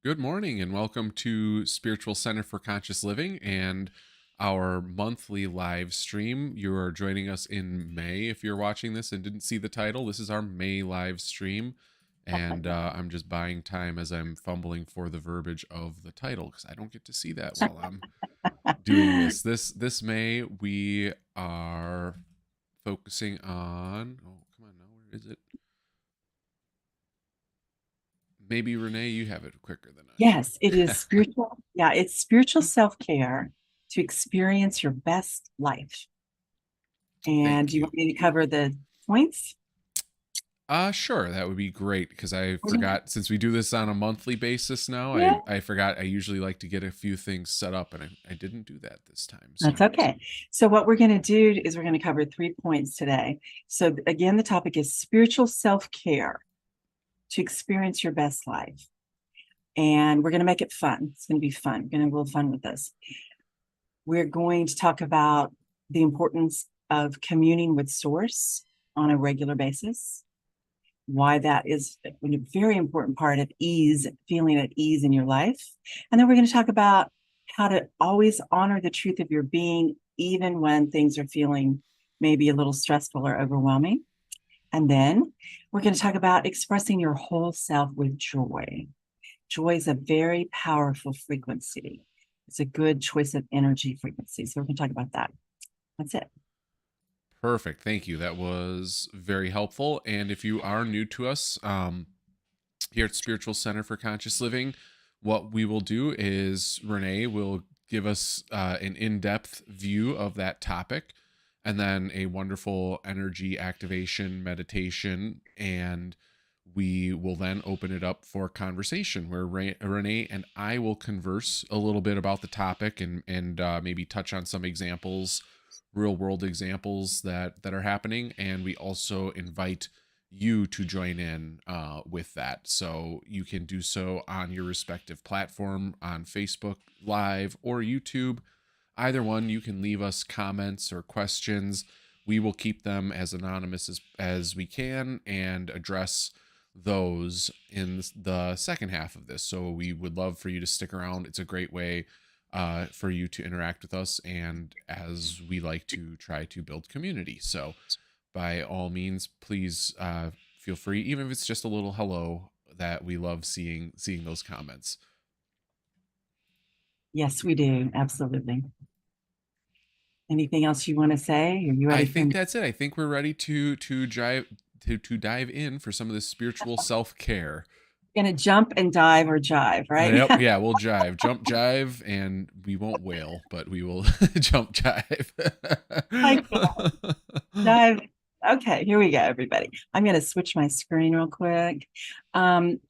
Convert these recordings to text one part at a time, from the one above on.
Good morning and welcome to Spiritual Center for Conscious Living and our monthly live stream. You are joining us in May. If you're watching this and didn't see the title, this is our May live stream. And I'm just buying time as I'm fumbling for the verbiage of the title because I don't get to see that while I'm doing this. This May we are focusing on. Oh, come on now, where is it? Maybe Renee, you have it quicker than I. Yes, it is spiritual. Yeah, it's spiritual self-care to experience your best life. And Thank do you you. want me to cover the points? Sure, that would be great because I forgot since we do this on a monthly basis now, Yeah, I forgot I usually like to get a few things set up and I didn't do that this time. that's So okay. So what we're going to do is we're going to cover 3 points today. So again, the topic is spiritual self-care to experience your best life. And we're going to make it fun. It's going to be fun. We're going to have a little fun with this. We're going to talk about the importance of communing with Source on a regular basis, why that is a very important part of ease, feeling at ease in your life. And then we're going to talk about how to always honor the truth of your being, even when things are feeling maybe a little stressful or overwhelming. And then we're going to talk about expressing your whole self with joy. Joy is a very powerful frequency. It's a good choice of energy frequency. So we're going to talk about that. That's it. perfect. Thank you. That was very helpful. And if you are new to us, here at Spiritual Center for Conscious Living, what we will do is Renee will give us an in-depth view of that topic and then a wonderful energy activation meditation, and we will then open it up for conversation where Renee and I will converse a little bit about the topic and maybe touch on some examples, real world examples that are happening, and we also invite you to join in with that. So you can do so on your respective platform on Facebook Live or YouTube. Either one, you can leave us comments or questions. We will keep them as anonymous as we can and address those in the second half of this. So we would love for you to stick around. It's a great way for you to interact with us, and as we like to try to build community. So by all means, please feel free, even if it's just a little hello. That we love seeing those comments. Yes, we do. Absolutely. Anything else you want to say? Are you I ready for think me? that's it. I think we're ready to dive in for some of this spiritual self care. Gonna jump and dive or jive, right? Yep, yeah, we'll jump, jive, and we won't wail, but we will jump, jive. Like dive. Okay, here we go, everybody. I'm gonna switch my screen real quick. Um,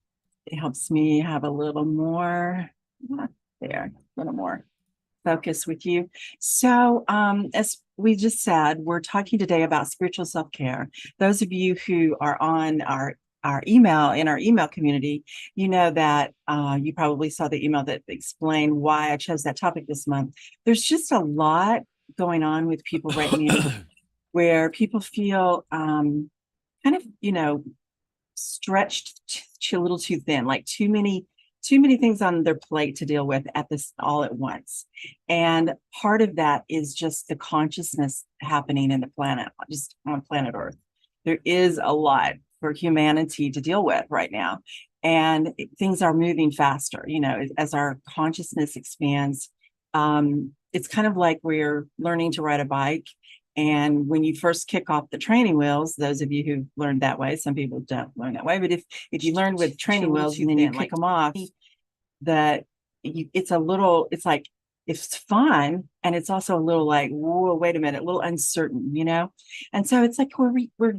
it helps me have a little more there, a little more focus with you. So, as we just said, we're talking today about spiritual self-care. Those of you who are on our email in our email community, you know that you probably saw the email that explained why I chose that topic this month. There's just a lot going on with people right now where people feel kind of, stretched a little too thin, like too many things on their plate to deal with at this all at once. And part of that is just the consciousness happening in the planet, just on planet Earth. There is a lot for humanity to deal with right now. And things are moving faster, as our consciousness expands. It's kind of like we're learning to ride a bike. And when you first kick off the training wheels, those of you who learned that way, some people don't learn that way, but if you learn with training wheels and then you kick them off, that it's like it's fun, and it's also a little like, whoa, wait a minute, a little uncertain. And so it's like we're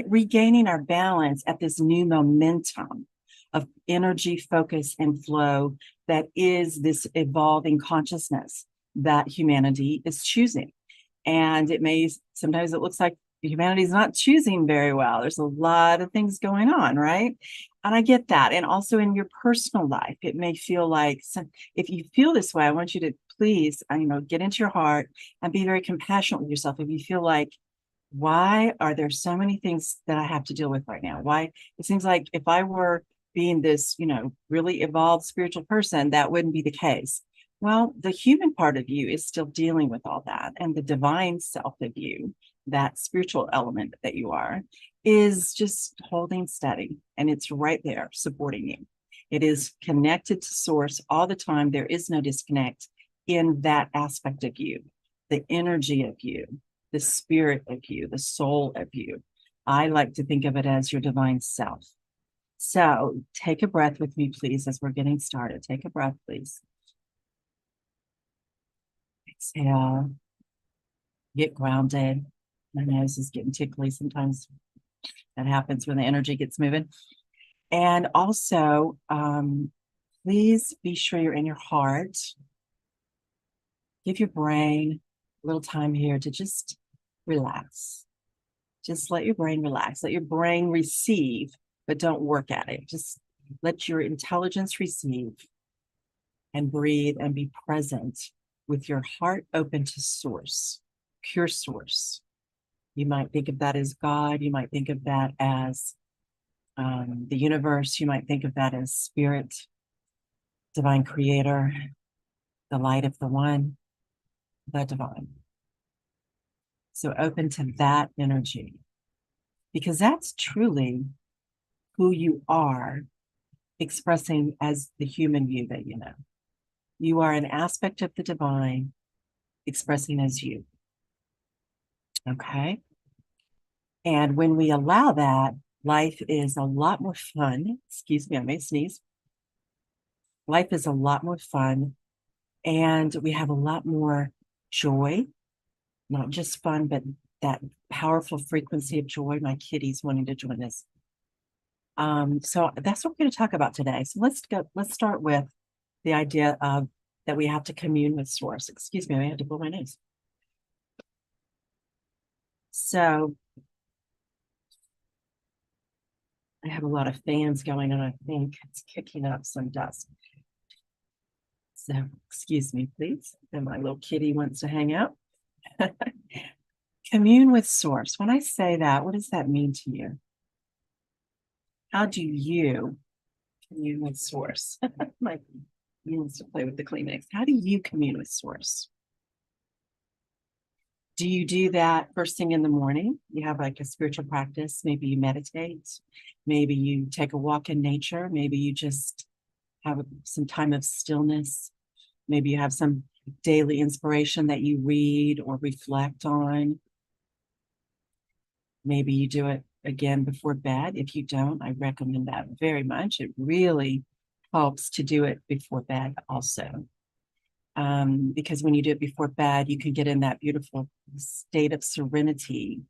regaining our balance at this new momentum of energy, focus, and flow that is this evolving consciousness that humanity is choosing. And sometimes it looks like humanity is not choosing very well. There's a lot of things going on, right? And I get that. And also in your personal life, it may feel like, if you feel this way, I want you to please, get into your heart and be very compassionate with yourself. If you feel like, why are there so many things that I have to deal with right now? Why it seems like if being this, really evolved spiritual person, that wouldn't be the case. Well, the human part of you is still dealing with all that. And the divine self of you, that spiritual element that you are, is just holding steady. And it's right there supporting you. It is connected to source all the time. There is no disconnect in that aspect of you, the energy of you, the spirit of you, the soul of you. I like to think of it as your divine self. So take a breath with me, please, as we're getting started. Take a breath, please. Exhale. Get grounded. My nose is getting tickly sometimes. That happens when the energy gets moving. And also, please be sure you're in your heart. Give your brain a little time here to just relax. Just let your brain relax. Let your brain receive, but don't work at it. Just let your intelligence receive and breathe and be present with your heart open to source, pure source. You might think of that as God. You might think of that as the universe. You might think of that as spirit, divine creator, the light of the one, the divine. So open to that energy, because that's truly who you are, expressing as the human you that you know. You are an aspect of the divine expressing as you. Okay? And when we allow that, life is a lot more fun. Excuse me, I may sneeze. Life is a lot more fun, and we have a lot more joy, not just fun, but that powerful frequency of joy. My kitty's wanting to join us. So that's what we're going to talk about today. So let's start with the idea of that we have to commune with source. Excuse me, I had to blow my nose. So I have a lot of fans going on. I think it's kicking up some dust. So excuse me, please. And my little kitty wants to hang out. Commune with source. When I say that, what does that mean to you? How do you commune with source? My wants to play with the Kleenex. How do you commune with source? Do you do that first thing in the morning? You have like a spiritual practice. Maybe you meditate. Maybe you take a walk in nature. Maybe you just have some time of stillness. Maybe you have some daily inspiration that you read or reflect on. Maybe you do it again before bed. If you don't, I recommend that very much. It really helps to do it before bed also. Because when you do it before bed, you can get in that beautiful state of serenity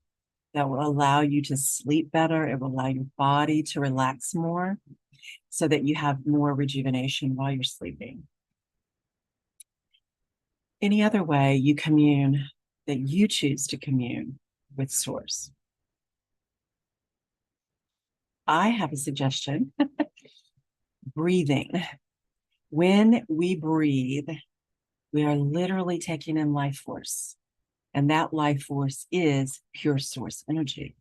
that will allow you to sleep better. It will allow your body to relax more so that you have more rejuvenation while you're sleeping. Any other way you commune, that you choose to commune with source. I have a suggestion. Breathing. When we breathe, we are literally taking in life force. And that life force is pure source energy.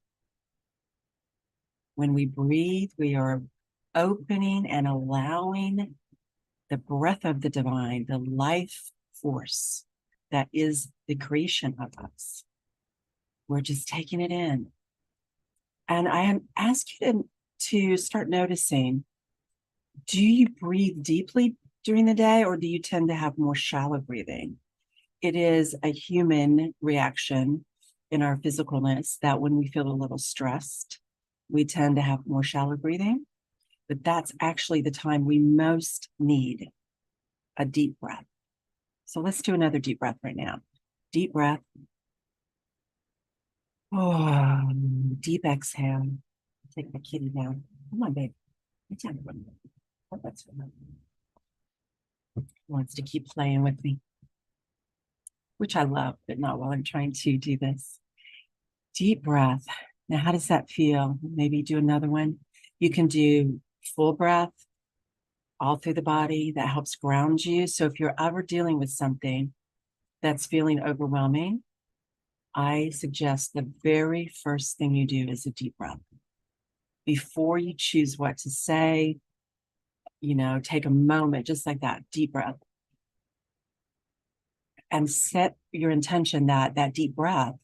When we breathe, we are opening and allowing the breath of the divine, the life force that is the creation of us. We're just taking it in. And I ask you to start noticing, do you breathe deeply during the day, or do you tend to have more shallow breathing? It is a human reaction in our physicalness that when we feel a little stressed, we tend to have more shallow breathing, but that's actually the time we most need a deep breath. So let's do another deep breath right now. Deep breath. Oh, deep exhale. Take my kitty down. Come on, babe. It's time. Oh, that's fine. Wants to keep playing with me, which I love, but not while I'm trying to do this. Deep breath. Now, how does that feel? Maybe do another one. You can do full breath all through the body. That helps ground you. So if you're ever dealing with something that's feeling overwhelming, I suggest the very first thing you do is a deep breath. Before you choose what to say, take a moment, just like that, deep breath, and set your intention that that deep breath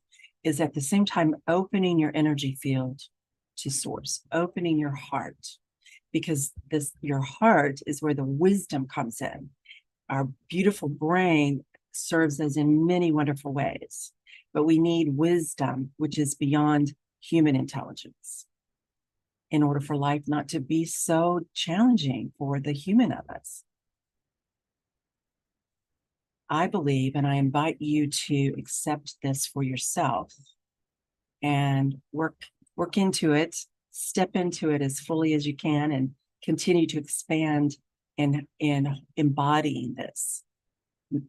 is at the same time opening your energy field to source, opening your heart, because your heart is where the wisdom comes in. Our beautiful brain serves us in many wonderful ways, but we need wisdom, which is beyond human intelligence, in order for life not to be so challenging for the human of us. I believe, and I invite you to accept this for yourself and work into it, step into it as fully as you can, and continue to expand in embodying this.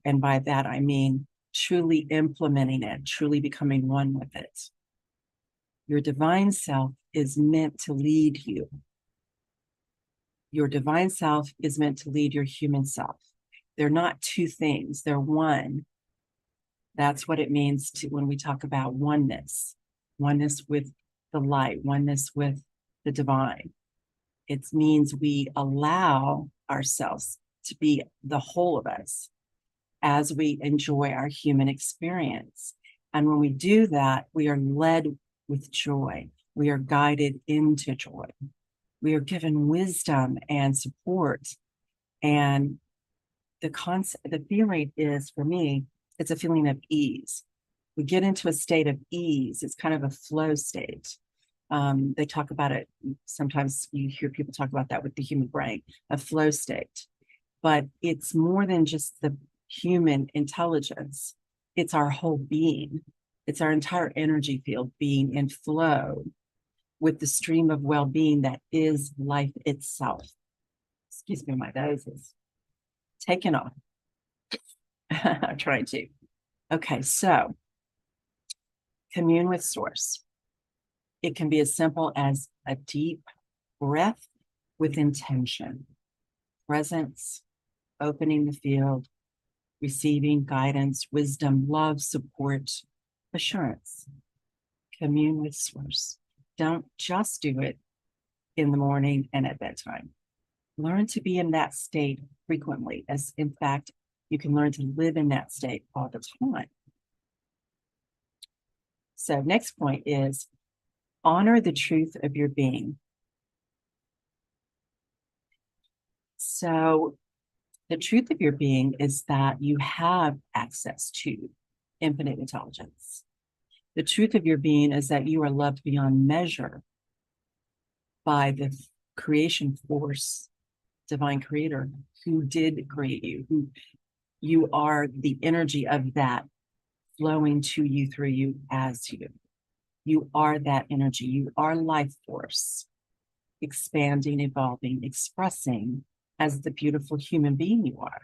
And by that, I mean truly implementing it, truly becoming one with it. Your divine self is meant to lead you. Your divine self is meant to lead your human self. They're not two things, they're one. That's what it means to when we talk about oneness with the light, oneness with the divine. It means we allow ourselves to be the whole of us as we enjoy our human experience. And when we do that, we are led with joy. We are guided into joy. We are given wisdom and support. And the feeling is, for me, it's a feeling of ease. We get into a state of ease. It's kind of a flow state. They talk about it. Sometimes you hear people talk about that with the human brain, a flow state. But it's more than just the human intelligence. It's our whole being. It's our entire energy field being in flow with the stream of well-being that is life itself. Excuse me, my nose is taken off. I'm trying to. Okay, so commune with source. It can be as simple as a deep breath with intention, presence, opening the field, receiving guidance, wisdom, love, support, assurance. Commune with source. Don't just do it in the morning and at bedtime. Learn to be in that state frequently, as in fact, you can learn to live in that state all the time. So next point is honor the truth of your being. So the truth of your being is that you have access to infinite intelligence. The truth of your being is that you are loved beyond measure by the creation force, divine creator, who did create you, who you are the energy of that flowing to you, through you, as you. You are that energy. You are life force, expanding, evolving, expressing as the beautiful human being you are.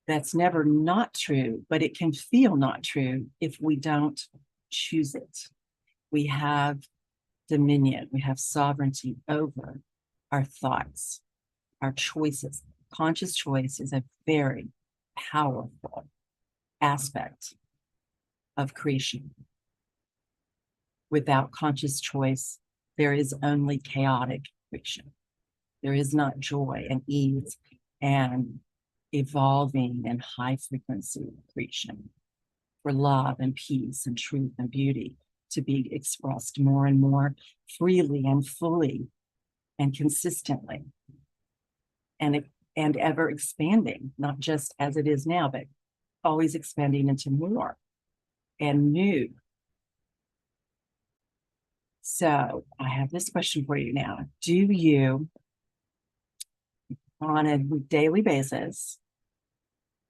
That's never not true, but it can feel not true if we don't choose it. We have dominion, we have sovereignty over our thoughts, our choices. Conscious choice is a very powerful aspect of creation. Without conscious choice, there is only chaotic creation. There is not joy and ease and evolving and high frequency creation for love and peace and truth and beauty to be expressed more and more freely and fully and consistently and ever expanding, not just as it is now, but always expanding into more and new. So I have this question for you now. Do you, on a daily basis,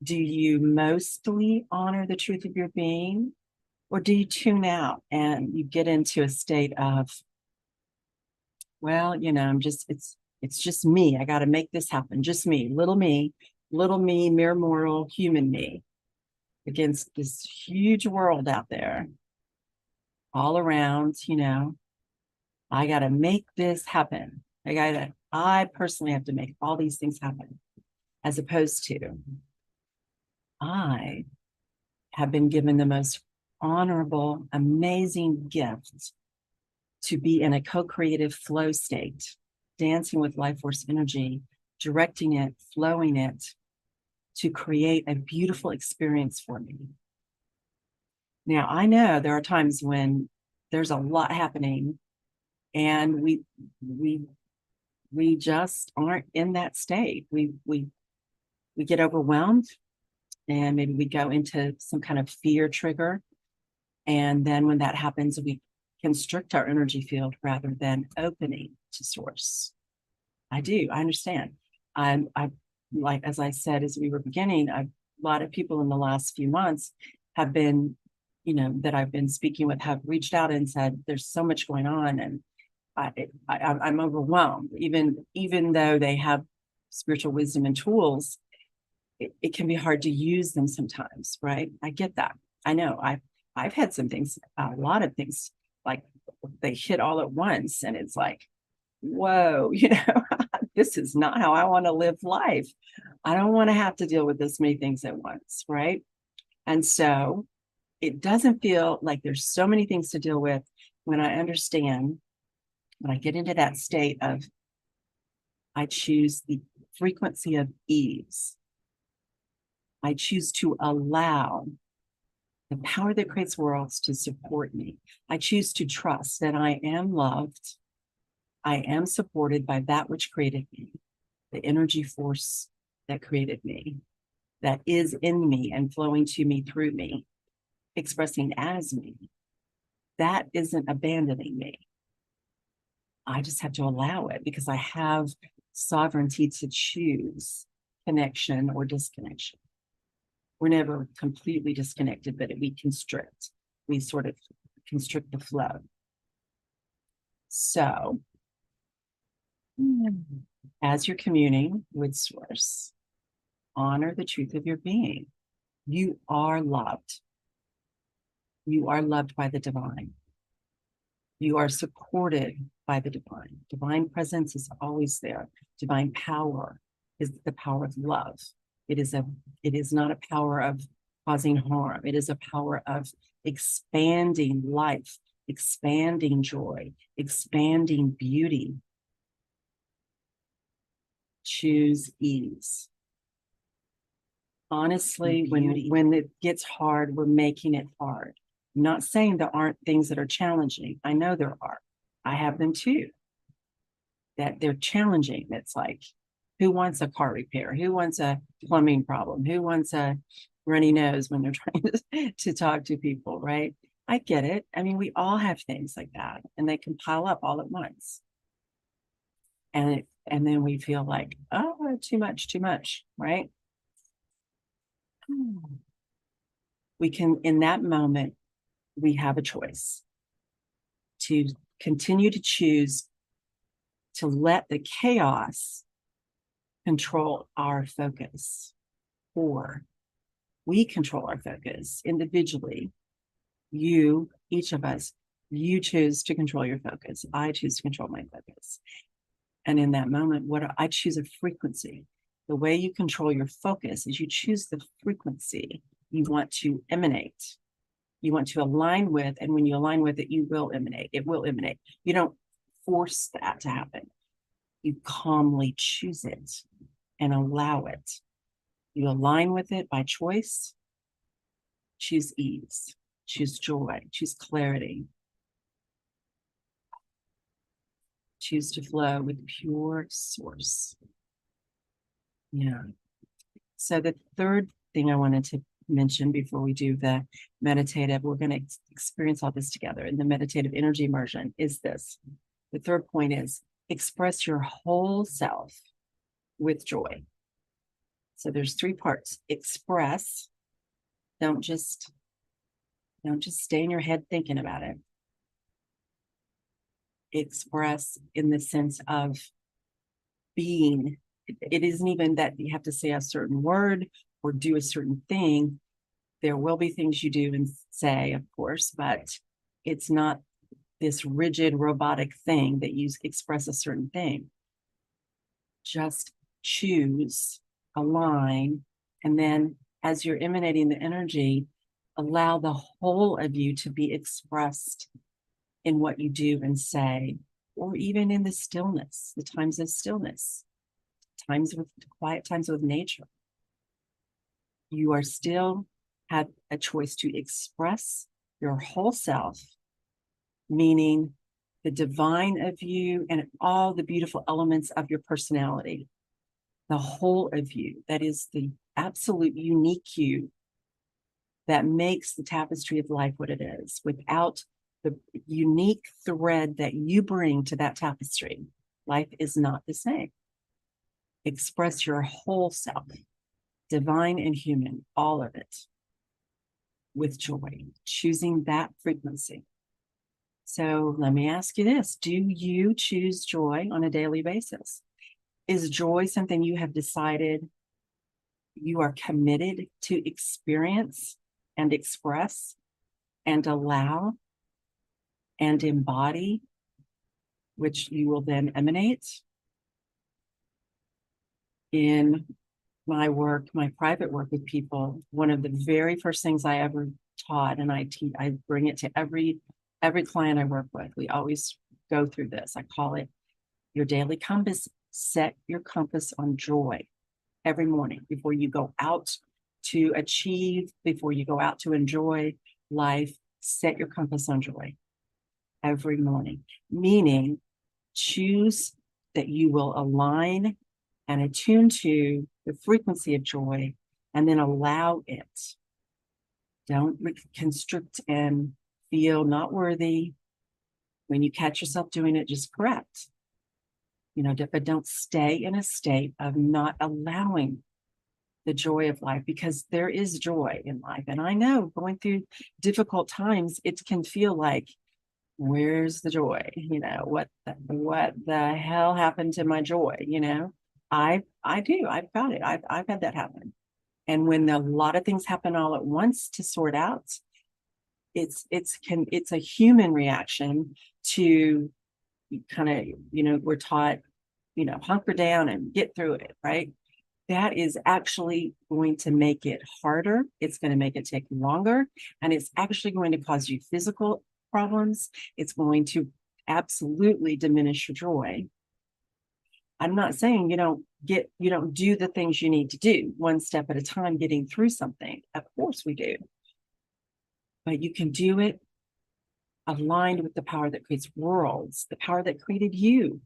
do you mostly honor the truth of your being, or do you tune out and you get into a state of, well, it's just me. I got to make this happen. Just me, little me, mere mortal human me against this huge world out there all around, I got to make this happen. I personally have to make all these things happen, as opposed to I have been given the most honorable, amazing gift to be in a co-creative flow state dancing with life force energy, directing it, flowing it to create a beautiful experience for me. Now, I know there are times when there's a lot happening and we just aren't in that state. We get overwhelmed, and maybe we go into some kind of fear trigger. And then when that happens, we constrict our energy field rather than opening to source. I understand. I like, as I said, as we were beginning, a lot of people in the last few months have been, that I've been speaking with, have reached out and said, there's so much going on, and I'm overwhelmed. Even though they have spiritual wisdom and tools, it can be hard to use them sometimes, right? I get that. I know I've had some things, a lot of things, like they hit all at once, and it's like, whoa, this is not how I want to live life. I don't want to have to deal with this many things at once, right? And so it doesn't feel like there's so many things to deal with when I understand, when I get into that state of, I choose the frequency of ease. I choose to allow the power that creates worlds to support me. I choose to trust that I am loved. I am supported by that which created me, the energy force that created me, that is in me and flowing to me through me, expressing as me. That isn't abandoning me. I just have to allow it because I have sovereignty to choose connection or disconnection. We're never completely disconnected, but we constrict. We sort of constrict the flow. So, as you're communing with source, honor the truth of your being. You are loved. You are loved by the divine. You are supported by the divine. Divine presence is always there. Divine power is the power of love. It is not a power of causing harm. It is a power of expanding life, expanding joy, expanding beauty. Choose ease. Honestly, when it gets hard, we're making it hard. I'm not saying there aren't things that are challenging. I know there are. I have them too. That they're challenging. It's like, who wants a car repair? Who wants a plumbing problem? Who wants a runny nose when they're trying to talk to people, right? I get it. I mean, we all have things like that, and they can pile up all at once. And then we feel like, oh, too much, right? We can, in that moment, we have a choice to continue to choose to let the chaos control our focus, or we control our focus individually. You, each of us, you choose to control your focus. I choose to control my focus. And in that moment, I choose a frequency. The way you control your focus is you choose the frequency you want to emanate. You want to align with, and when you align with it, you will emanate. It will emanate. You don't force that to happen. You calmly choose it and allow it. You align with it by choice. Choose ease, choose joy, choose clarity. Choose to flow with pure source. Yeah. So the third thing I wanted to mention before we do the meditative, we're going to experience all this together in the meditative energy immersion, is this. The third point is express your whole self with joy. So there's three parts. Express. Don't just stay in your head thinking about it. Express in the sense of being. It isn't even that you have to say a certain word or do a certain thing. There will be things you do and say, of course, but it's not this rigid robotic thing that you express a certain thing. Just choose, align, and then as you're emanating the energy, allow the whole of you to be expressed in what you do and say or even in the stillness, the times of stillness, times with quiet times with nature. You are still have a choice to express your whole self, meaning the divine of you and all the beautiful elements of your personality, the whole of you, that is the absolute unique you that makes the tapestry of life what it is. Without the unique thread that you bring to that tapestry, life is not the same. Express your whole self, divine and human, all of it, with joy, choosing that frequency. So let me ask you this: do you choose joy on a daily basis? Is joy something you have decided you are committed to experience and express and allow and embody, which you will then emanate? In my work, my private work with people, one of the very first things I ever taught, and I bring it to every client I work with, we always go through this. I call it your daily compass. Set your compass on joy every morning before you go out to achieve, before you go out to enjoy life. Set your compass on joy every morning, meaning choose that you will align and attune to the frequency of joy, and then allow it. Don't constrict and feel not worthy. When you catch yourself doing it, just correct. But don't stay in a state of not allowing the joy of life, because there is joy in life. And I know going through difficult times, it can feel like, where's the joy? What the hell happened to my joy? I do. I've got it. I've had that happen. And when a lot of things happen all at once to sort out, it's a human reaction to kind of, we're taught, hunker down and get through it, right? That is actually going to make it harder. It's going to make it take longer, and it's actually going to cause you physical problems. It's going to absolutely diminish your joy. I'm not saying you don't do the things you need to do one step at a time, getting through something. Of course we do. But you can do it aligned with the power that creates worlds, the power that created you,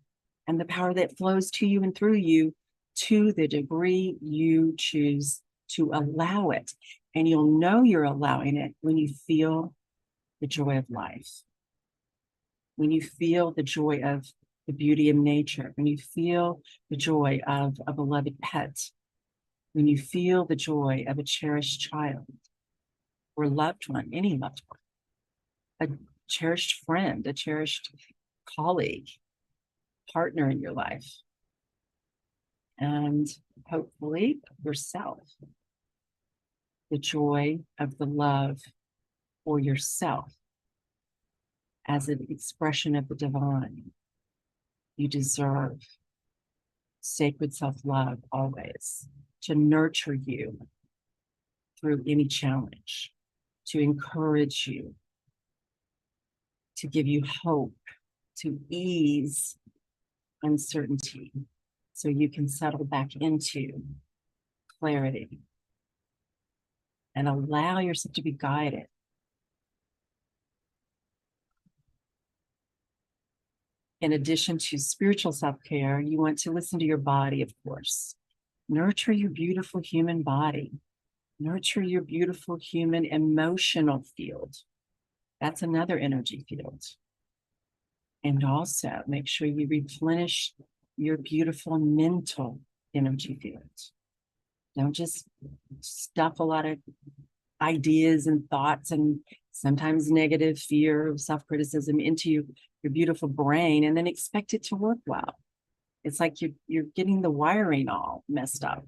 and the power that flows to you and through you, to the degree you choose to allow it. And you'll know you're allowing it when you feel the joy of life, when you feel the joy of the beauty of nature, when you feel the joy of a beloved pet, when you feel the joy of a cherished child or loved one, any loved one, a cherished friend, a cherished colleague, partner in your life, and hopefully yourself. The joy of the love for yourself as an expression of the divine. You deserve sacred self-love always, to nurture you through any challenge, to encourage you, to give you hope, to ease uncertainty, so you can settle back into clarity and allow yourself to be guided. In addition to spiritual self-care, you want to listen to your body, of course. Nurture your beautiful human body. Nurture your beautiful human emotional field. That's another energy field. And also make sure you replenish your beautiful mental energy field. Don't just stuff a lot of ideas and thoughts and sometimes negative fear, self-criticism into your beautiful brain and then expect it to work well. It's like you're getting the wiring all messed up.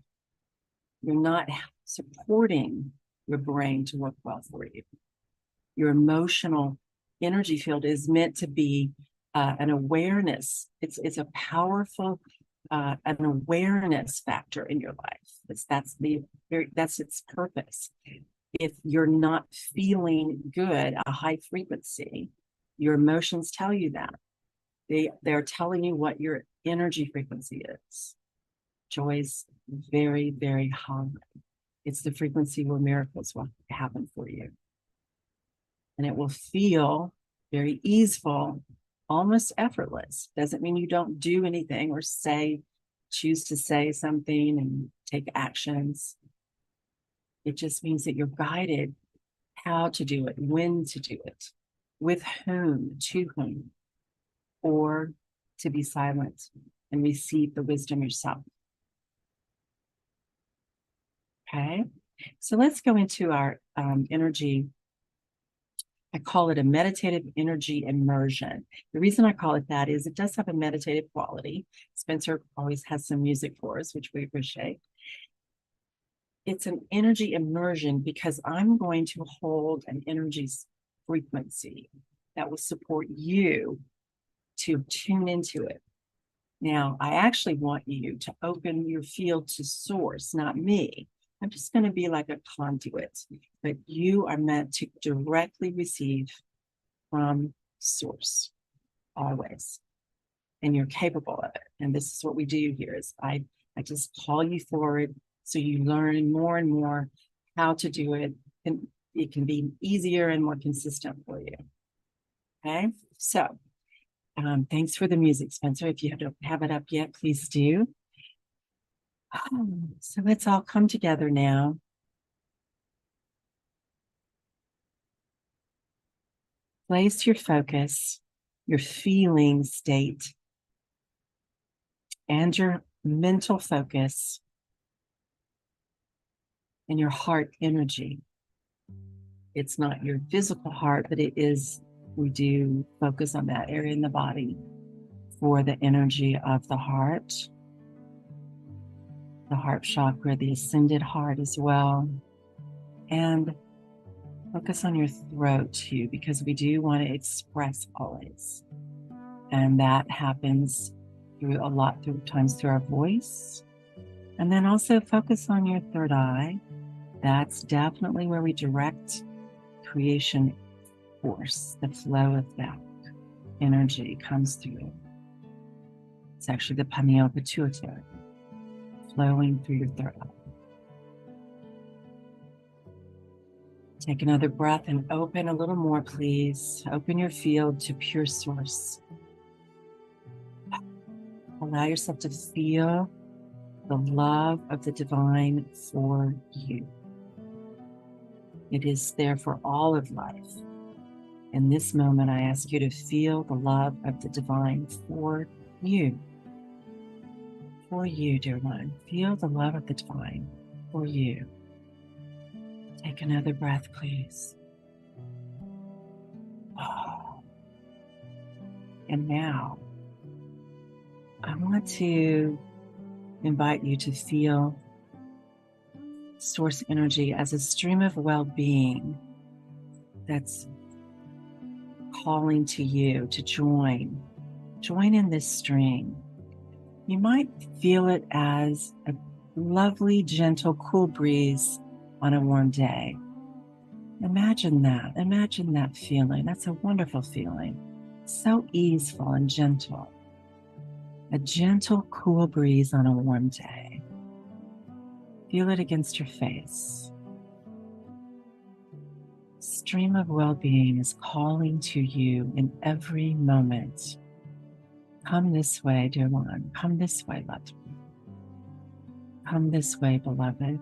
You're not supporting your brain to work well for you. Your emotional energy field is meant to be an awareness. It's a powerful an awareness factor in your life. That's its purpose. If you're not feeling good, a high frequency, your emotions tell you that. They're telling you what your energy frequency is. Joy's very, very high. It's the frequency where miracles will happen for you. And it will feel very easeful, almost effortless. Doesn't mean you don't do anything or choose to say something and take actions. It just means that you're guided how to do it, when to do it, with whom, to whom, or to be silent and receive the wisdom yourself. Okay, so let's go into our energy. I call it a meditative energy immersion. The reason I call it that is it does have a meditative quality. Spencer always has some music for us, which we appreciate. It's an energy immersion because I'm going to hold an energy frequency that will support you to tune into it. Now, I actually want you to open your field to source, not me. I'm just going to be like a conduit, but you are meant to directly receive from source always. And you're capable of it. And this is what we do here is I just call you forward so you learn more and more how to do it. And it can be easier and more consistent for you. Okay, so thanks for the music, Spencer. If you don't have it up yet, please do. So let's all come together now. Place your focus, your feeling state, and your mental focus and your heart energy. It's not your physical heart, but it is, we do focus on that area in the body for the energy of the heart chakra, the ascended heart as well. And focus on your throat too, because we do want to express always. And that happens through times through our voice. And then also focus on your third eye. That's definitely where we direct creation force, the flow of that energy comes through. It's actually the pineal pituitary flowing through your third eye. Take another breath and open a little more, please. Open your field to pure source. Allow yourself to feel the love of the divine for you. It is there for all of life. In this moment, I ask you to feel the love of the divine for you. For you, dear one. Feel the love of the divine for you. Take another breath, please. And now, I want to invite you to feel source energy as a stream of well-being that's calling to you to join in this stream. You might feel it as a lovely, gentle, cool breeze on a warm day. Imagine that feeling. That's a wonderful feeling. So easeful and gentle. A gentle, cool breeze on a warm day. Feel it against your face. Stream of well-being is calling to you in every moment. Come this way, dear one. Come this way, loved one. Come this way, beloved.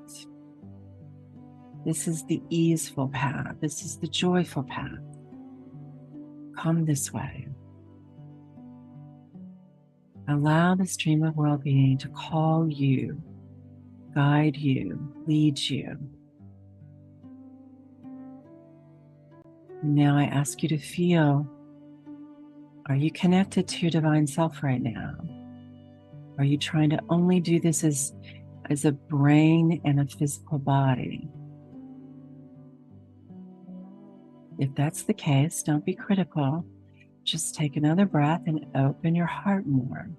This is the easeful path. This is the joyful path. Come this way. Allow the stream of well-being to call you, guide you, lead you. Now I ask you to feel, are you connected to your divine self right now? Are you trying to only do this as a brain and a physical body? If that's the case, don't be critical. Just take another breath and open your heart more.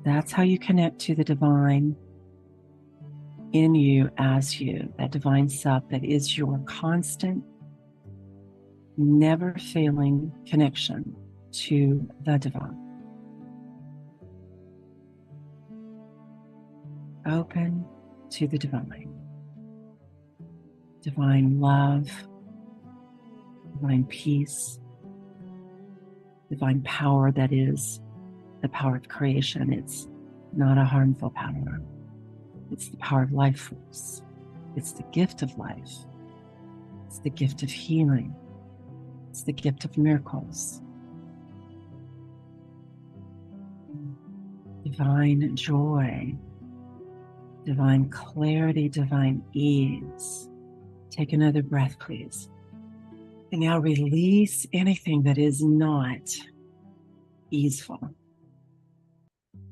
That's how you connect to the divine in you as you, that divine self that is your constant, never failing connection to the divine. Open to the divine. Divine love, divine peace, divine power that is the power of creation. It's not a harmful power. It's the power of life force. It's the gift of life. It's the gift of healing. It's the gift of miracles. Divine joy, divine clarity, divine ease. Take another breath, please. And now release anything that is not easeful.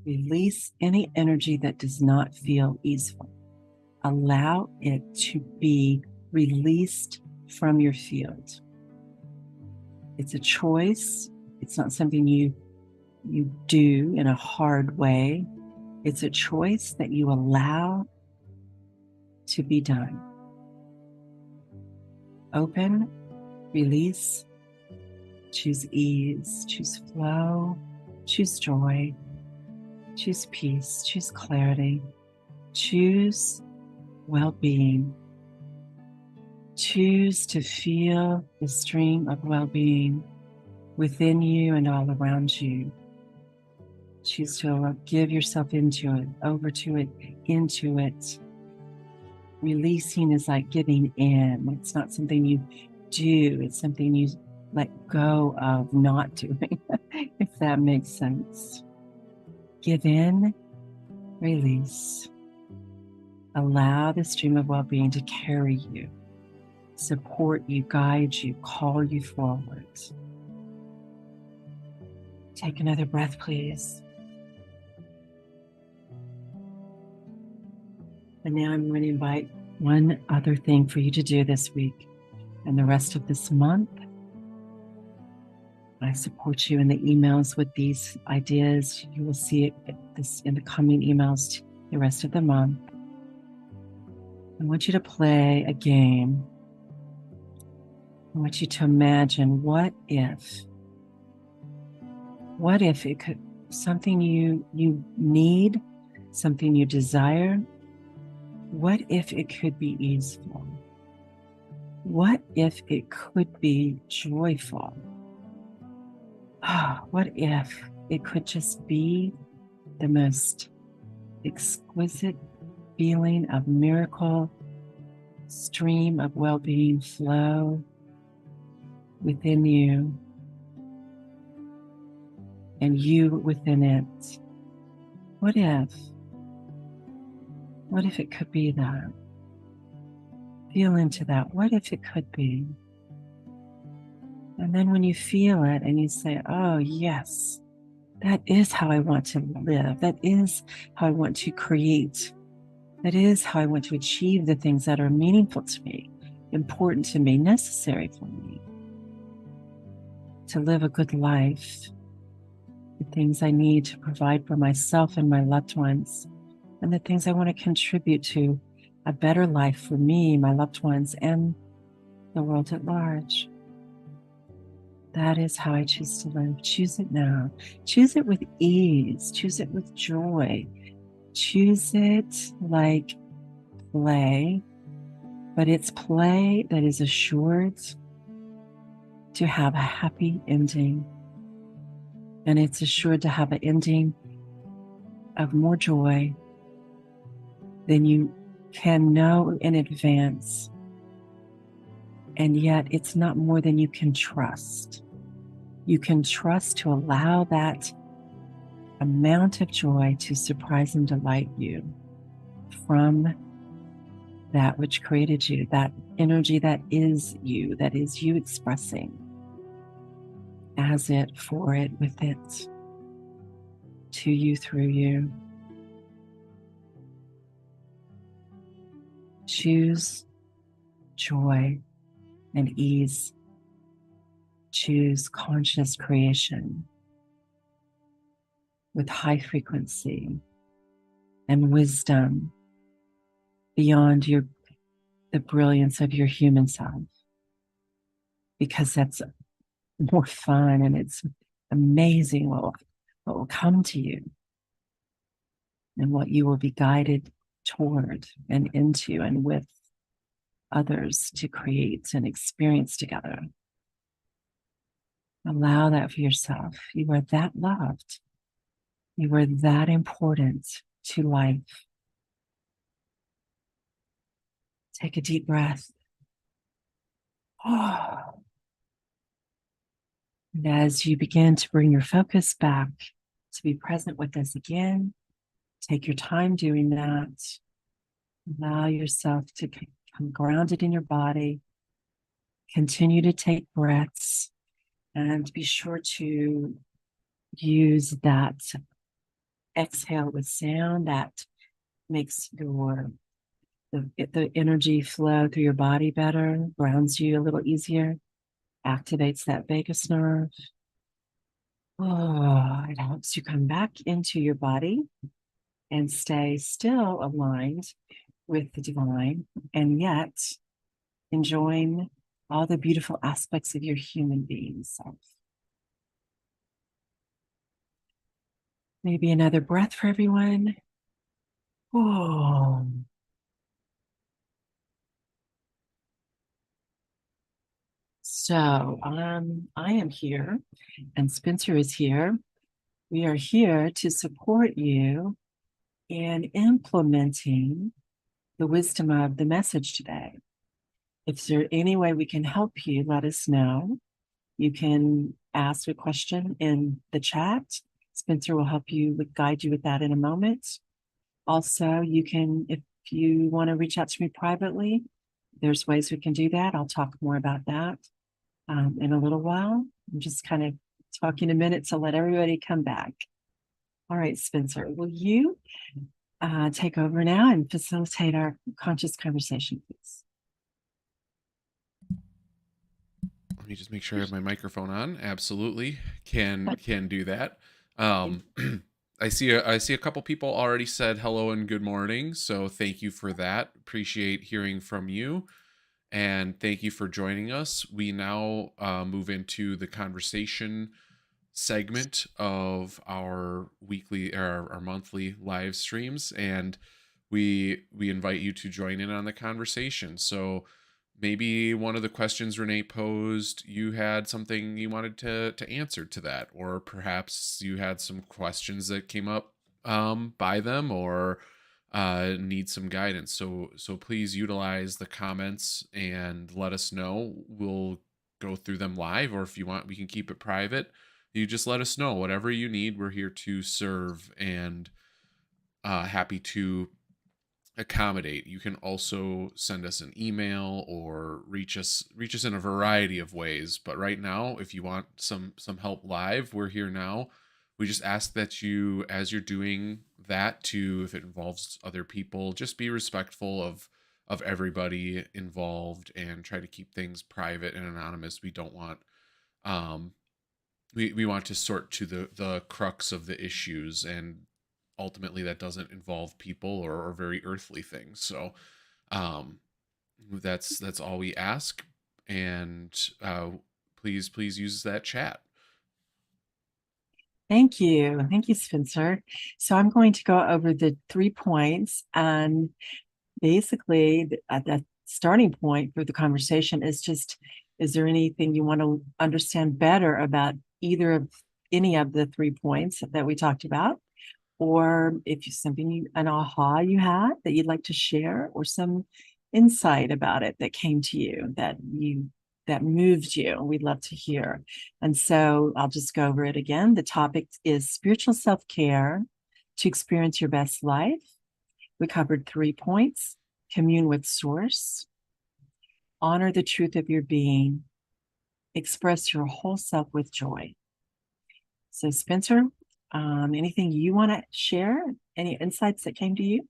Release any energy that does not feel easeful. Allow it to be released from your field. It's a choice. It's not something you do in a hard way. It's a choice that you allow to be done. Open, release, choose ease, choose flow, choose joy, choose peace, choose clarity, choose well-being. Choose to feel the stream of well-being within you and all around you. Choose to give yourself into it, over to it, into it. Releasing is like giving in. It's not something you do. It's something you let go of not doing, if that makes sense. Give in, release. Allow the stream of well-being to carry you, support you, guide you, call you forward. Take another breath, please. And now I'm going to invite one other thing for you to do this week and the rest of this month. I support you in the emails with these ideas. You will see it in the coming emails the rest of the month. I want you to play a game. I want you to imagine what if it could, something you need, something you desire, what if it could be easeful? What if it could be joyful? What if it could just be the most exquisite feeling of miracle, stream of well-being flow within you and you within it? What if it could be that? Feel into that. What if it could be? And then when you feel it and you say, oh yes, that is how I want to live. That is how I want to create. That is how I want to achieve the things that are meaningful to me, important to me, necessary for me. To live a good life, the things I need to provide for myself and my loved ones, and the things I want to contribute to a better life for me, my loved ones, and the world at large. That is how I choose to live. Choose it now. Choose it with ease. Choose it with joy. Choose it like play, but it's play that is assured to have a happy ending. And it's assured to have an ending of more joy than you can know in advance. And yet it's not more than you can trust. You can trust to allow that amount of joy to surprise and delight you from that which created you, that energy that is you expressing as it, for it, with it, to you, through you. Choose joy and ease. Choose conscious creation with high frequency and wisdom beyond the brilliance of your human self, because that's more fun and it's amazing what will come to you and what you will be guided toward and into and with others to create an experience together. Allow that for yourself. You are that loved. You are that important to life. Take a deep breath. Oh. And as you begin to bring your focus back to be present with us again, take your time doing that. Allow yourself to become grounded in your body. Continue to take breaths and be sure to use that exhale with sound that makes the energy flow through your body better, grounds you a little easier, activates that vagus nerve. Oh, it helps you come back into your body and stay still aligned with the divine, and yet enjoying all the beautiful aspects of your human being self. Maybe another breath for everyone. Oh. So I am here and Spencer is here. We are here to support you in implementing the wisdom of the message today. If there's any way we can help you, let us know. You can ask a question in the chat. Spencer will help you guide you with that in a moment. Also, you can, if you want to reach out to me privately, there's ways we can do that. I'll talk more about that in a little while. I'm just kind of talking a minute to let everybody come back. All right, Spencer, will you take over now and facilitate our conscious conversation, please? Let me just make sure I have my microphone on. Absolutely can do that. I see a couple people already said hello and good morning, so thank you for that. Appreciate hearing from you, and thank you for joining us. We now move into the conversation segment of our weekly or our monthly live streams, and we invite you to join in on the conversation. So maybe one of the questions Renee posed, you had something you wanted to answer to that, or perhaps you had some questions that came up by them, or need some guidance. So please utilize the comments and let us know. We'll go through them live, or if you want, we can keep it private. You just let us know whatever you need. We're here to serve and happy to accommodate. You can also send us an email or reach us in a variety of ways. But right now, if you want some help live, we're here now. We just ask that you, as you're doing that, to, if it involves other people, just be respectful of everybody involved and try to keep things private and anonymous. We don't want we want to sort to the crux of the issues, and ultimately that doesn't involve people or very earthly things. So that's all we ask, and please use that chat. Thank you, Spencer. So I'm going to go over the 3 points, and basically the starting point for the conversation is just, is there anything you want to understand better about any of the 3 points that we talked about? Or if you something an aha you had that you'd like to share, or some insight about it that came to you that moved you, we'd love to hear. And so I'll just go over it again. The topic is spiritual self-care to experience your best life. We covered 3 points: commune with source, honor the truth of your being, express your whole self with joy. So Spencer, anything you want to share? Any insights that came to you?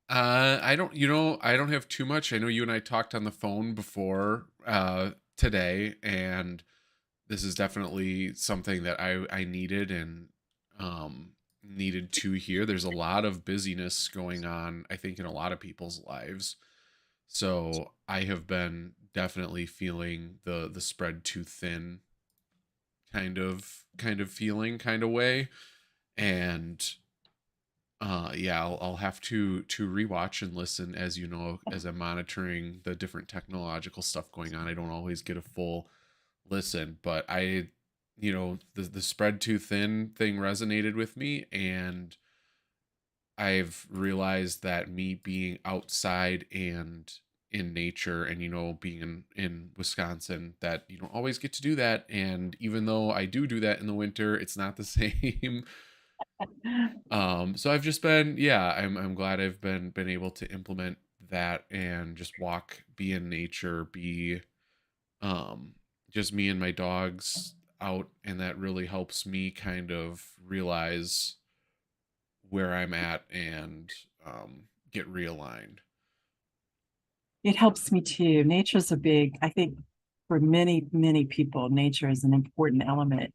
I don't have too much. I know you and I talked on the phone before today, and this is definitely something that I needed and needed to hear. There's a lot of busyness going on, I think, in a lot of people's lives. So I have been definitely feeling the spread too thin kind of feeling, kind of way. And Yeah, I'll have to rewatch and listen, as you know, as I'm monitoring the different technological stuff going on. I don't always get a full listen, but the spread too thin thing resonated with me, and I've realized that me being outside and in nature, and being in Wisconsin, that you don't always get to do that. And even though I do that in the winter, it's not the same. So I've just been, yeah, I'm glad I've been able to implement that and just walk, be in nature, be um just me and my dogs out, and that really helps me kind of realize where I'm at and get realigned. It helps me too. Nature's a big, I think for many, many people, nature is an important element.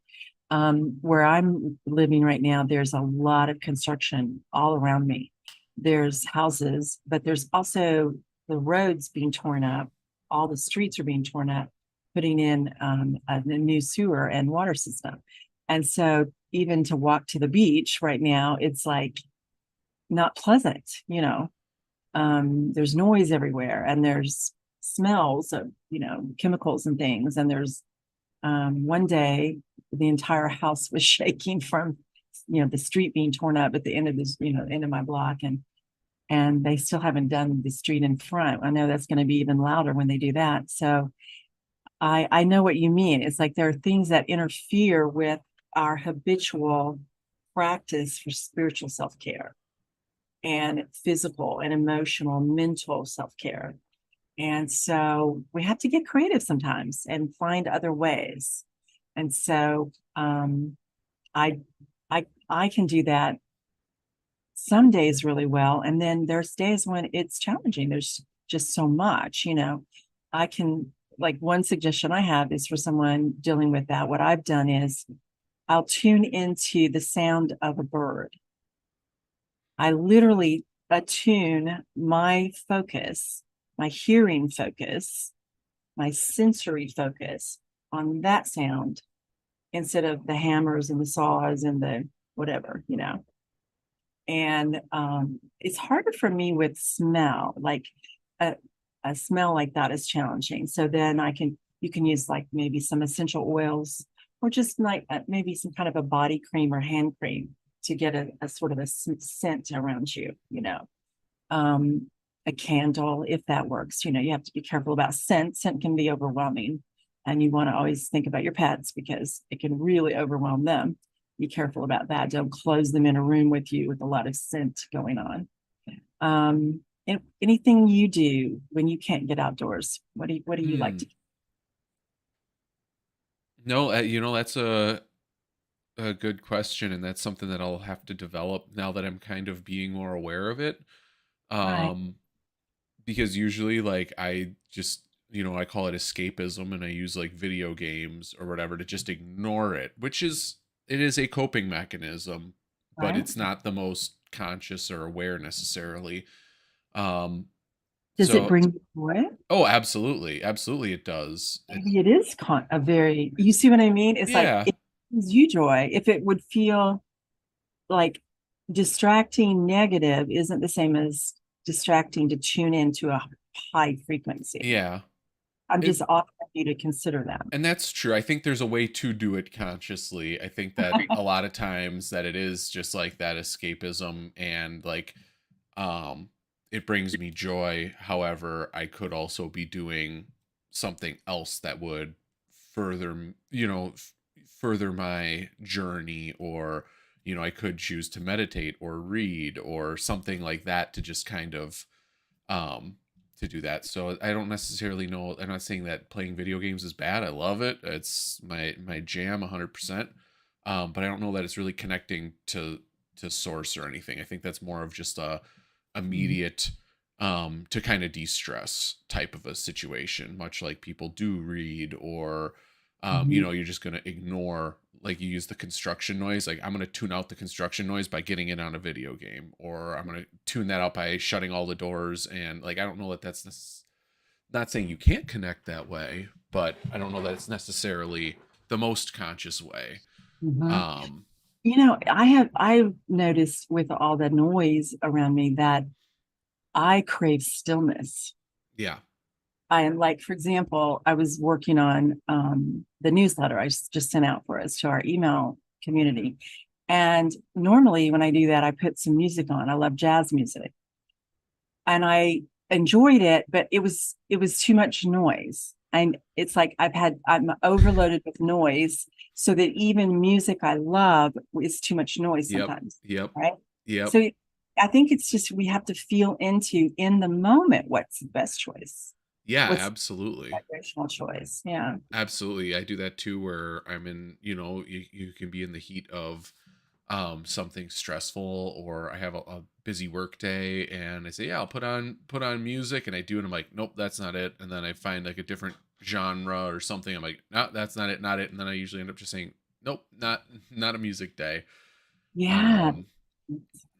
Where I'm living right now, there's a lot of construction all around me. There's houses, but there's also the roads being torn up. All the streets are being torn up, putting in a new sewer and water system. And so even to walk to the beach right now, it's like not pleasant, there's noise everywhere, and there's smells of chemicals and things, and there's one day the entire house was shaking from the street being torn up at the end of this end of my block, and they still haven't done the street in front. I know that's going to be even louder when they do that. So I know what you mean. It's like there are things that interfere with our habitual practice for spiritual self-care and physical and emotional, mental self-care. And so we have to get creative sometimes and find other ways. And so I I can do that some days really well. And then there's days when it's challenging. There's just so much, I can, like, one suggestion I have is for someone dealing with that. What I've done is I'll tune into the sound of a bird. I literally attune my focus, my hearing focus, my sensory focus on that sound instead of the hammers and the saws and the whatever, And it's harder for me with smell. Like a smell like that is challenging. So then you can use like maybe some essential oils, or just like maybe some kind of a body cream or hand cream to get a sort of a scent around you, a candle, if that works. You have to be careful about scent. Scent can be overwhelming, and you want to always think about your pets because it can really overwhelm them. Be careful about that. Don't close them in a room with you with a lot of scent going on. And anything you do when you can't get outdoors, what do you like to Hmm. No, that's a good question, and that's something that I'll have to develop now that I'm kind of being more aware of it. Right. Um, because usually, like, I just, I call it escapism, and I use like video games or whatever to just ignore it, it is a coping mechanism, but Right. it's not the most conscious or aware necessarily. Um, Does it so, bring you joy? oh, absolutely, absolutely, it does. Maybe it is a very, you see what I mean? It's like Yeah, it brings you joy. If it would feel like distracting negative isn't the same as distracting to tune into a high frequency. yeah. I'm It, just offering you to consider that. and that's true. I think there's a way to do it consciously. I think that a lot of times that it is just like that escapism, and like um it brings me joy. However, I could also be doing something else that would further, further my journey, or I could choose to meditate or read or something like that to just kind of um to do that. So I don't necessarily know. I'm not saying that playing video games is bad. I love it. It's my jam 100%. But I don't know that it's really connecting to source or anything. I think that's more of just a immediate to kind of de-stress type of a situation, much like people do read, or Mhm. you're just going to ignore, like, you use the construction noise. Like, I'm going to tune out the construction noise by getting it on a video game, or I'm going to tune that out by shutting all the doors. And like, I don't know that not saying you can't connect that way, but I don't know that it's necessarily the most conscious way. Mhm. um I've noticed with all the noise around me that I crave stillness. Yeah. I like, for example, I was working on the newsletter I just sent out for us to our email community. And normally when I do that, I put some music on. I love jazz music. And I enjoyed it, but it was too much noise. And it's like I'm overloaded with noise, so that even music I love is too much noise Yep. sometimes. Yep. Right. Yep. So I think it's just we have to feel into in the moment what's the best choice. Yeah, What's absolutely. the vibrational choice? Yeah. Absolutely. I do that too where I'm in, you can be in the heat of something stressful, or I have a busy work day and I say, yeah, I'll put on music, and I do, and I'm like, nope, that's not it. And then I find like a different genre or something. I'm like, no, that's not it, not it. And then I usually end up just saying, nope, not a music day. Yeah. Um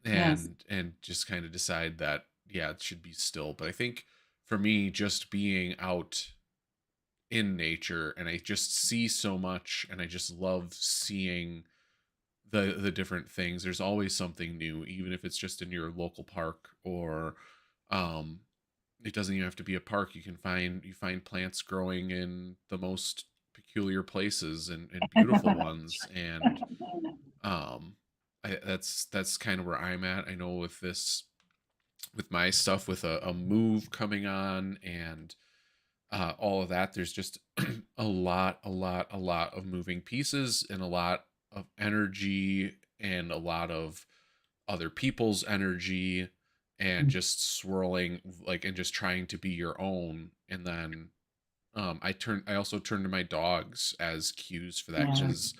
Yes. and just kind of decide that, yeah, it should be still. But I think for me, just being out in nature, and I just see so much, and I just love seeing the different things. There's always something new, even if it's just in your local park, or um it doesn't even have to be a park. You find plants growing in the most peculiar places, and beautiful ones. And um that's kind of where I'm at. I know with my stuff, with a move coming on, and all of that, there's just a lot of moving pieces, and a lot of energy, and a lot of other people's energy, and just swirling, like, and just trying to be your own. And then I also turn to my dogs as cues for that, Yeah. because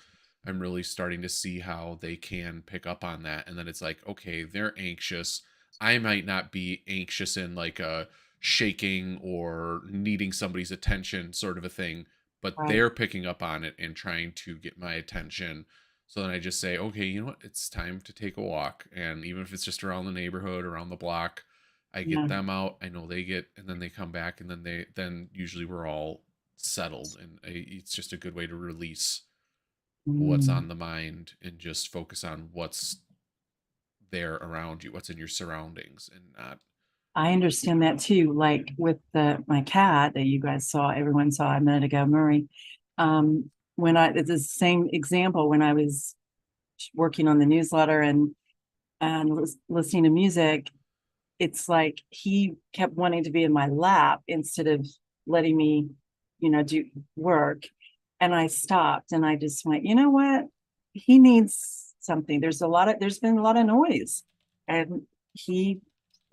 I'm really starting to see how they can pick up on that. And then it's like, okay, they're anxious. I might not be anxious in like a shaking or needing somebody's attention sort of a thing, but Right. they're picking up on it and trying to get my attention. So then I just say, okay, you know what? It's time to take a walk. And even if it's just around the neighborhood, around the block, I get Yeah. them out. I know they get, and then they come back, and then usually we're all settled, and it's just a good way to release what's Mm. on the mind, and just focus on what's there around you, what's in your surroundings, and not. I understand that too. Like with my cat that you guys saw, everyone saw a minute ago, Murray. It's the same example when I was working on the newsletter and was listening to music. It's like he kept wanting to be in my lap instead of letting me, do work. And I stopped and I just went, you know what? He needs something. There's been a lot of noise, and he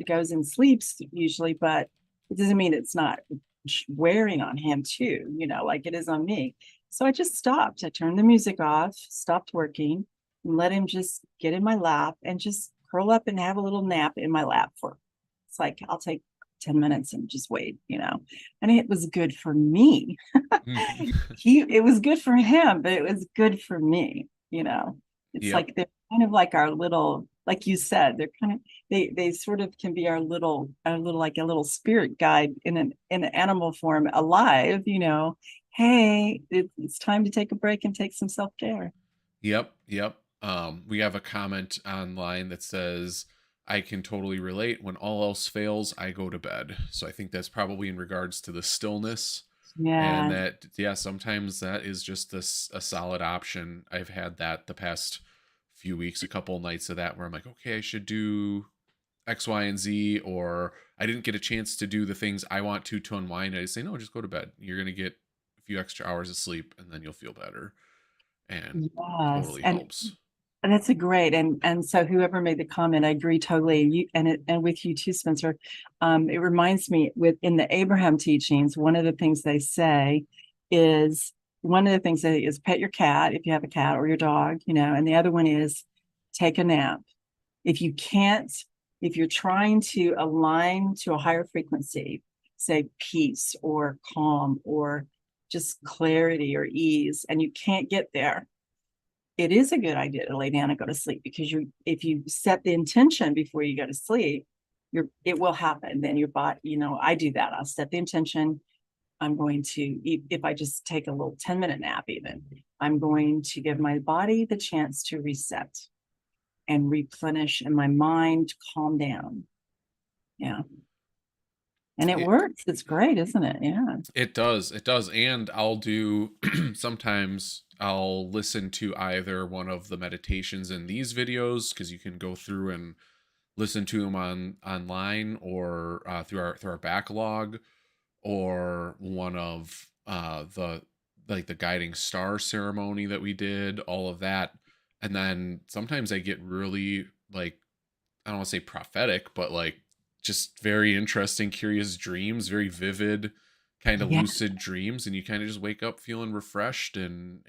goes and sleeps usually, but it doesn't mean it's not wearing on him too, like it is on me. So I just stopped. I turned the music off, stopped working, and let him just get in my lap and just curl up and have a little nap in my lap for, it's like, I'll take 10 minutes and just wait, and it was good for me. It was good for him, but it was good for me. It's Yep. like they're kind of like our little, like you said, they're kind of, they sort of can be our little like a little spirit guide in an animal form, alive. Hey, it's time to take a break and take some self-care. Yep. Yep. We have a comment online that says, I can totally relate. When all else fails, I go to bed. So I think that's probably in regards to the stillness. And Yeah. that, yeah, sometimes that is just a solid option. I've had that the past few weeks, a couple nights of that, where I'm like, okay, I should do X, Y, and Z, or I didn't get a chance to do the things I want to unwind. I just say, no, just go to bed. You're gonna get a few extra hours of sleep, and then you'll feel better. And Yes. totally And helps. that's a great, and so whoever made the comment, I agree totally. And with you too, Spencer. It reminds me, in the Abraham teachings, one of the things they say is pet your cat if you have a cat, or your dog, and the other one is take a nap. If you can't, if you're trying to align to a higher frequency, say peace or calm or just clarity or ease, and you can't get there, it is a good idea to lay down and go to sleep, because if you set the intention before you go to sleep, it will happen. Then your body, I do that. I'll set the intention, I'm going to, if I just take a little 10-minute nap even, I'm going to give my body the chance to reset and replenish and my mind calm down. Yeah. And it works. It's great, isn't it? Yeah. It does. It does. And I'll do sometimes I'll listen to either one of the meditations in these videos, because you can go through and listen to them online, or through our backlog, or one of the like the guiding star ceremony that we did, all of that. And then sometimes I get really, like, I don't want to say prophetic, but like just very interesting, curious dreams, very vivid, kind of Yeah. lucid dreams, and you kind of just wake up feeling refreshed, and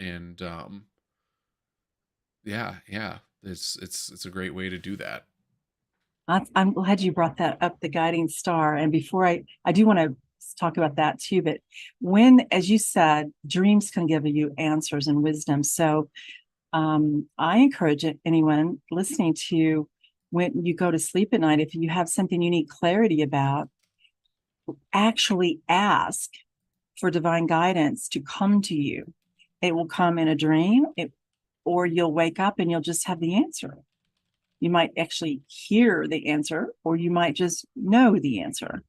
yeah, it's a great way to do that. I'm glad you brought that up, the guiding star. And before I do want to talk about that too, but when, as you said, dreams can give you answers and wisdom. So I encourage anyone listening to, when you go to sleep at night, if you have something you need clarity about, actually ask for divine guidance to come to you. It will come in a dream, or you'll wake up and you'll just have the answer. You might actually hear the answer, or you might just know the answer.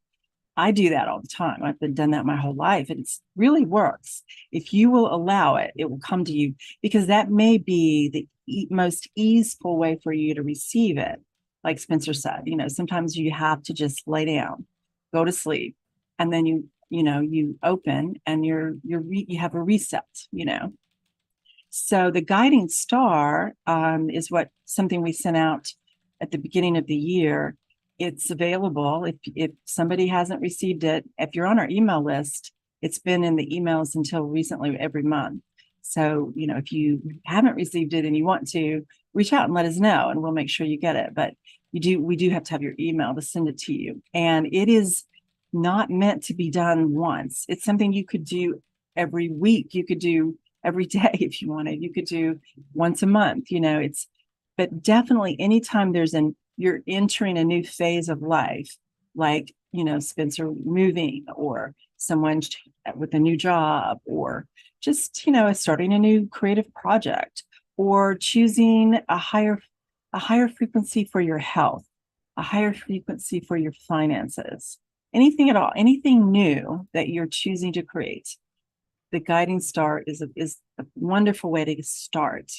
I do that all the time. I've been done that my whole life, and it really works. If you will allow it, it will come to you, because that may be the most easeful way for you to receive it. Like Spencer said, sometimes you have to just lay down, go to sleep, and then you open and you have a reset. So the guiding star is something we sent out at the beginning of the year. It's available if somebody hasn't received it. If you're on our email list, it's been in the emails until recently every month. So, if you haven't received it and you want to, reach out and let us know, and we'll make sure you get it. But we do have to have your email to send it to you. And it is not meant to be done once. It's something you could do every week. You could do every day if you wanted. You could do once a month. But definitely anytime you're entering a new phase of life, like, Spencer moving, or someone with a new job, or just, starting a new creative project, or choosing a higher frequency for your health, a higher frequency for your finances, anything at all, anything new that you're choosing to create. The guiding star is a wonderful way to start,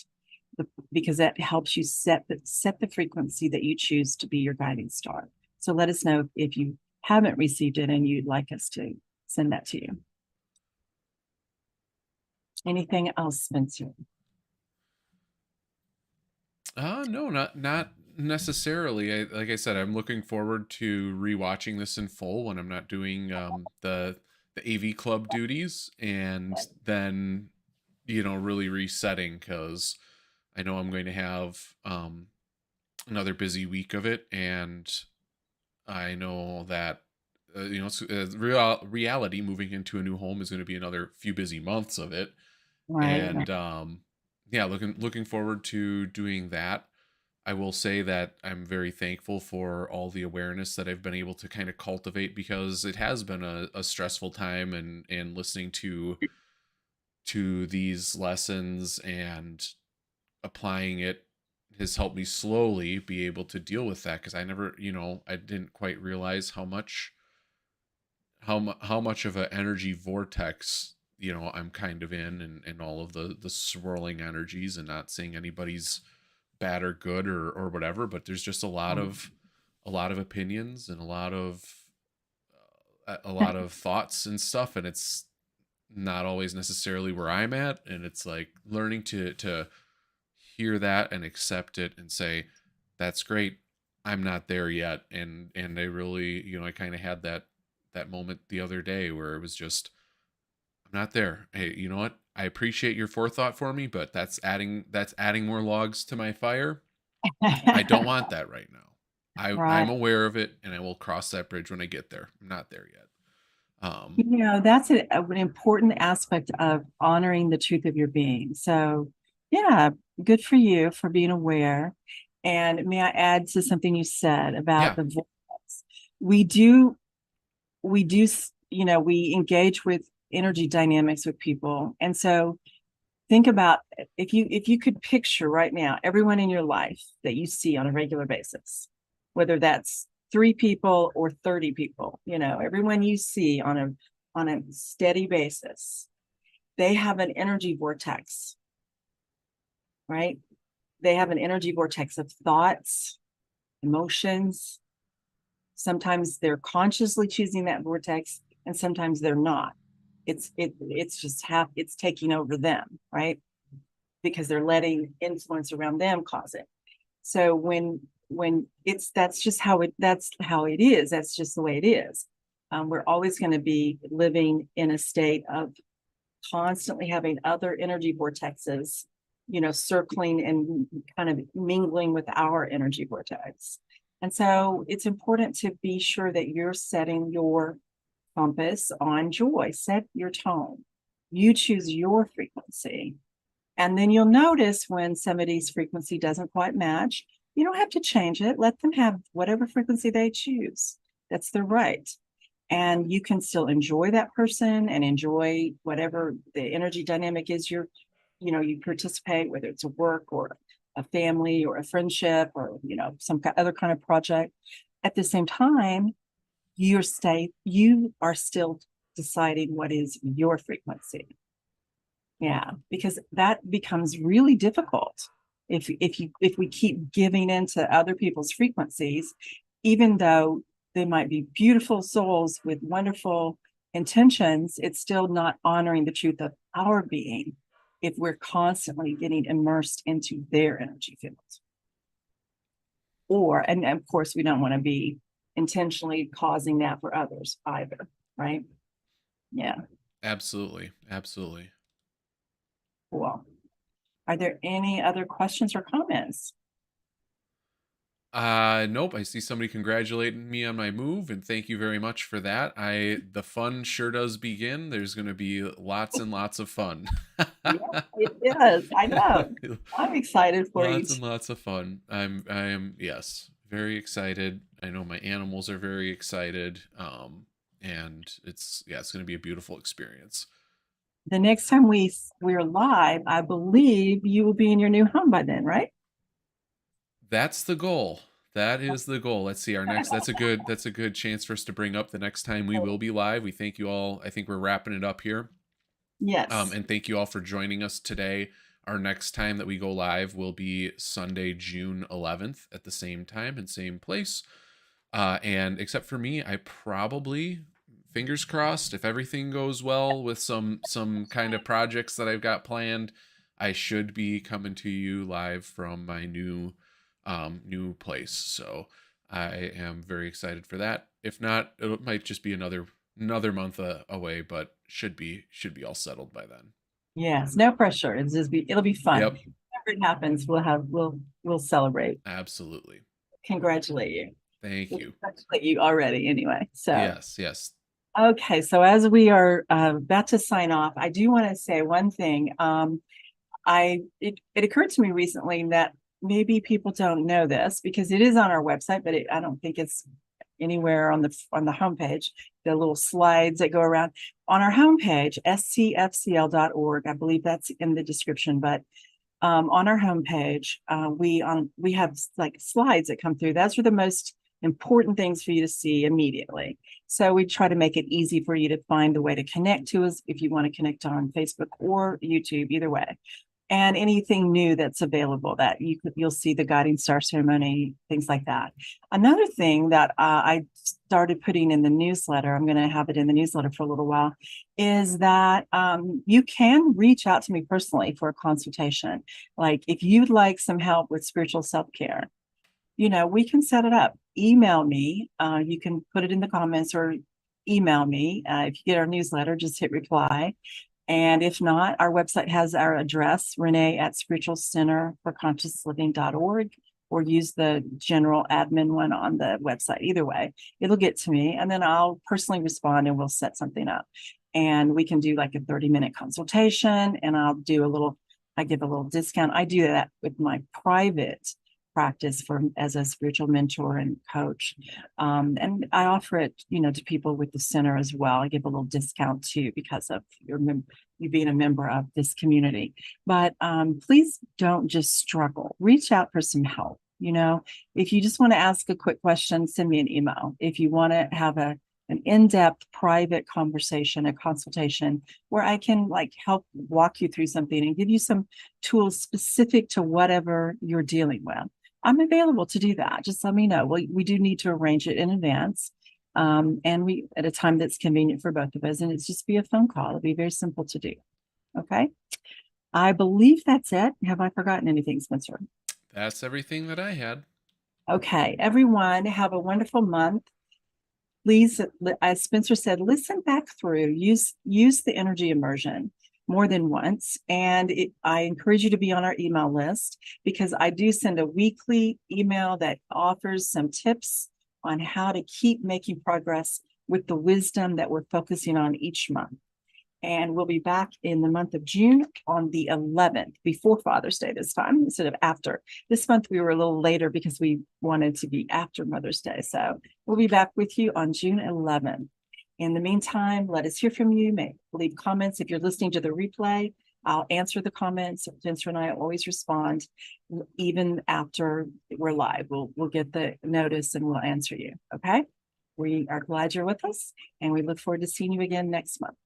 because that helps you set the frequency that you choose to be your guiding star. So let us know if you haven't received it and you'd like us to send that to you. Anything else, Spencer? No, not necessarily. Like I said, I'm looking forward to rewatching this in full when I'm not doing the AV club duties, and then really resetting, because I know I'm going to have another busy week of it, and I know that reality, moving into a new home is going to be another few busy months of it. Right. And yeah, looking forward to doing that. I will say that I'm very thankful for all the awareness that I've been able to kind of cultivate, because it has been a stressful time, and listening to these lessons and applying it has helped me slowly be able to deal with that, because I didn't quite realize how much of an energy vortex I'm kind of in, and all of the swirling energies, and not saying anybody's bad or good, or whatever, but there's just a lot of opinions, and a lot of thoughts and stuff, and it's not always necessarily where I'm at, and it's like learning to hear that and accept it and say, that's great, I'm not there yet. And I really, I kind of had that moment the other day where it was just, I'm not there. Hey, you know what, I appreciate your forethought for me, but that's adding more logs to my fire. I don't want that right now. I'm Right. aware of it, and I will cross that bridge when I get there. I'm not there yet. That's an important aspect of honoring the truth of your being. So, yeah, good for you for being aware. And may I add to something you said about Yeah. the vortex? We do we engage with energy dynamics with people. And so think about if you could picture right now everyone in your life that you see on a regular basis, whether that's 3 people or 30 people, everyone you see on a steady basis, they have an energy vortex, right? They have an energy vortex of thoughts, emotions. Sometimes they're consciously choosing that vortex, and sometimes they're not. It's taking over them, right? Because they're letting influence around them cause it. So when that's how it is. That's just the way it is. We're always going to be living in a state of constantly having other energy vortexes, circling and kind of mingling with our energy vortex. And so it's important to be sure that you're setting your compass on joy. Set your tone. You choose your frequency. And then you'll notice when somebody's frequency doesn't quite match, you don't have to change it. Let them have whatever frequency they choose. That's their right. And you can still enjoy that person and enjoy whatever the energy dynamic is you participate, whether it's a work or a family or a friendship or, some other kind of project. At the same time, you are still deciding what is your frequency. Yeah, because that becomes really difficult if we keep giving into other people's frequencies, even though they might be beautiful souls with wonderful intentions, it's still not honoring the truth of our being if we're constantly getting immersed into their energy fields. And of course, we don't want to be intentionally causing that for others either, right? Yeah. Absolutely. Absolutely. Cool. Are there any other questions or comments? Nope. I see somebody congratulating me on my move, and thank you very much for that. The fun sure does begin. There's going to be lots and lots of fun. Yeah, it is. I know. I'm excited for you. Lots and lots of fun. I am, yes, very excited. I know my animals are very excited. And it's going to be a beautiful experience. The next time we're live, I believe you will be in your new home by then, right? That's the goal. That is the goal. Let's see. That's a good chance for us to bring up the next time we will be live. We thank you all. I think we're wrapping it up here. Yes. And thank you all for joining us today. Our next time that we go live will be Sunday, June 11th at the same time and same place. And except for me, I probably, fingers crossed, if everything goes well with some kind of projects that I've got planned, I should be coming to you live from my new place. So I am very excited for that. If not, it might just be another month away, but should be all settled by then. Yes, no pressure. It'll be fun. Yep. Whenever it happens, we'll celebrate. Absolutely. Congratulate you. Thank you. Congratulate you already anyway. So yes. Okay, so as we are about to sign off, I do want to say one thing. It occurred to me recently that maybe people don't know this because it is on our website, but I don't think it's anywhere on the homepage. The little slides that go around on our homepage, SCfCL.org. I believe that's in the description, but on our homepage, we have like slides that come through. Those are the most important things for you to see immediately. So we try to make it easy for you to find the way to connect to us if you want to connect on Facebook or YouTube, either way. And anything new that's available that you'll see the guiding star ceremony, things like that. Another thing that I started putting in the newsletter, I'm going to have it in the newsletter for a little while, is that you can reach out to me personally for a consultation. Like if you'd like some help with spiritual self-care, we can set it up. Email me. You can put it in the comments or email me. If you get our newsletter, just hit reply. And if not, our website has our address, Renee@spiritualcenterforconsciousliving.org, or use the general admin one on the website. Either way, it'll get to me, and then I'll personally respond and we'll set something up. And we can do like a 30-minute consultation, and I give a little discount. I do that with my private practice as a spiritual mentor and coach. And I offer it, to people with the center as well. I give a little discount too because of you being a member of this community. But please don't just struggle. Reach out for some help. If you just want to ask a quick question, send me an email. If you want to have an in-depth private conversation, a consultation where I can help walk you through something and give you some tools specific to whatever you're dealing with, I'm available to do that. Just let me know. We do need to arrange it in advance. And we at a time that's convenient for both of us. And it's just be a phone call. It'll be very simple to do. Okay. I believe that's it. Have I forgotten anything, Spencer? That's everything that I had. Okay. Everyone have a wonderful month. Please, as Spencer said, listen back through, use the energy immersion more than once. And I encourage you to be on our email list because I do send a weekly email that offers some tips on how to keep making progress with the wisdom that we're focusing on each month. And we'll be back in the month of June on the 11th, before Father's Day this time, instead of after. This month we were a little later because we wanted to be after Mother's Day. So we'll be back with you on June 11th. In the meantime, let us hear from you. Leave comments. If you're listening to the replay, I'll answer the comments. Spencer and I always respond, even after we're live. We'll get the notice and we'll answer you. Okay? We are glad you're with us, and we look forward to seeing you again next month.